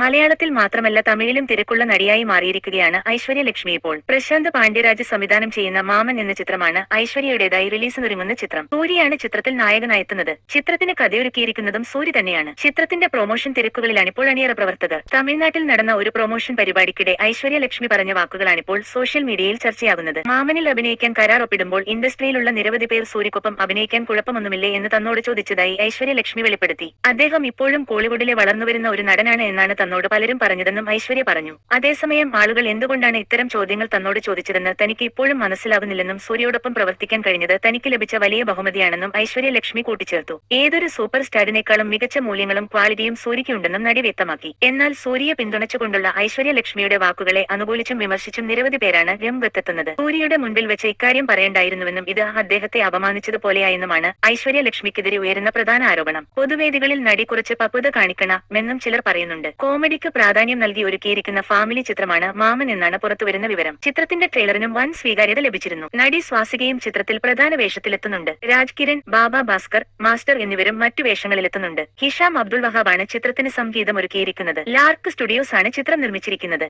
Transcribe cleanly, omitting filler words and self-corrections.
മലയാളത്തിൽ മാത്രമല്ല തമിഴിലും തിരക്കുള്ള നടിയായി മാറിയിരിക്കുകയാണ് ഐശ്വര്യ ലക്ഷ്മി ഇപ്പോൾ. പ്രശാന്ത് പാണ്ഡ്യരാജ് സംവിധാനം ചെയ്യുന്ന മാമൻ എന്ന ചിത്രമാണ് ഐശ്വര്യയുടേതായി റിലീസിനൊരുങ്ങുന്ന ചിത്രം. സൂര്യയാണ് ചിത്രത്തിൽ നായകനായെത്തുന്നത്. ചിത്രത്തിന് കഥയൊരുക്കിയിരിക്കുന്നതും സൂര്യ തന്നെയാണ്. ചിത്രത്തിന്റെ പ്രൊമോഷൻ തിരക്കുകളിലാണിപ്പോൾ അണിയറ പ്രവർത്തകർ. തമിഴ്നാട്ടിൽ നടന്ന ഒരു പ്രൊമോഷൻ പരിപാടിക്കിടെ ഐശ്വര്യ ലക്ഷ്മി പറഞ്ഞ വാക്കുകളാണിപ്പോൾ സോഷ്യൽ മീഡിയയിൽ ചർച്ചയാകുന്നത്. മാമനിൽ അഭിനയിക്കാൻ കരാർ ഒപ്പിടുമ്പോൾ ഇൻഡസ്ട്രിയിലുള്ള നിരവധി പേർ സൂര്യക്കൊപ്പം അഭിനയിക്കാൻ കുഴപ്പമൊന്നുമില്ലേ എന്ന് തന്നോട് ചോദിച്ചതായി ഐശ്വര്യ ലക്ഷ്മി വെളിപ്പെടുത്തി. അദ്ദേഹം ഇപ്പോഴും കോളിവുഡിലെ വളർന്നുവരുന്ന ഒരു നടനാണ് എന്നാണ് തന്നോട് പലരും പറഞ്ഞതെന്നും ഐശ്വര്യ പറഞ്ഞു. അതേസമയം ആളുകൾ എന്തുകൊണ്ടാണ് ഇത്തരം ചോദ്യങ്ങൾ തന്നോട് ചോദിച്ചതെന്ന് തനിക്ക് ഇപ്പോഴും മനസ്സിലാകുന്നില്ലെന്നും സൂര്യയോടൊപ്പം പ്രവർത്തിക്കാൻ കഴിഞ്ഞത് തനിക്ക് ലഭിച്ച വലിയ ബഹുമതിയാണെന്നും ഐശ്വര്യ ലക്ഷ്മി കൂട്ടിച്ചേർത്തു. ഏതൊരു സൂപ്പർ സ്റ്റാറിനേക്കാളും മികച്ച മൂല്യങ്ങളും ക്വാളിറ്റിയും സൂര്യയ്ക്കുണ്ടെന്നും നടി വ്യക്തമാക്കി. എന്നാൽ സൂര്യയെ പിന്തുണച്ചുകൊണ്ടുള്ള ഐശ്വര്യ ലക്ഷ്മിയുടെ വാക്കുകളെ അനുകൂലിച്ചും വിമർശിച്ചും നിരവധി പേരാണ് രംഗത്തെത്തുന്നത്. സൂര്യയുടെ മുൻപിൽ വെച്ച് ഇക്കാര്യം പറയേണ്ടായിരുന്നുവെന്നും ഇത് അദ്ദേഹത്തെ അപമാനിച്ചതുപോലെയായെന്നുമാണ് ഐശ്വര്യ ലക്ഷ്മിക്കെതിരെ ഉയരുന്ന പ്രധാന ആരോപണം. പൊതുവേദികളിൽ നടി കുറച്ച് പക്വത കാണിക്കണമെന്നും ചിലർ പറയുന്നുണ്ട്. കോമഡിക്ക് പ്രാധാന്യം നൽകി ഒരുക്കിയിരിക്കുന്ന ഫാമിലി ചിത്രമാണ് മാമൻ എന്നാണ് പുറത്തുവരുന്ന വിവരം. ചിത്രത്തിന്റെ ട്രെയിലറിനും വൻ സ്വീകാര്യത ലഭിച്ചിരുന്നു. നടി സ്വാസികയും ചിത്രത്തിൽ പ്രധാന വേഷത്തിലെത്തുന്നുണ്ട്. രാജ് കിരൺ, ബാബ ഭാസ്കർ, മാസ്റ്റർ എന്നിവരും മറ്റു വേഷങ്ങളിലെത്തുന്നുണ്ട്. ഹിഷാം അബ്ദുൾ വഹാബാണ് ചിത്രത്തിന് സംഗീതം ഒരുക്കിയിരിക്കുന്നത്. ലാർക്ക് സ്റ്റുഡിയോസ് ആണ് ചിത്രം നിർമ്മിച്ചിരിക്കുന്നത്.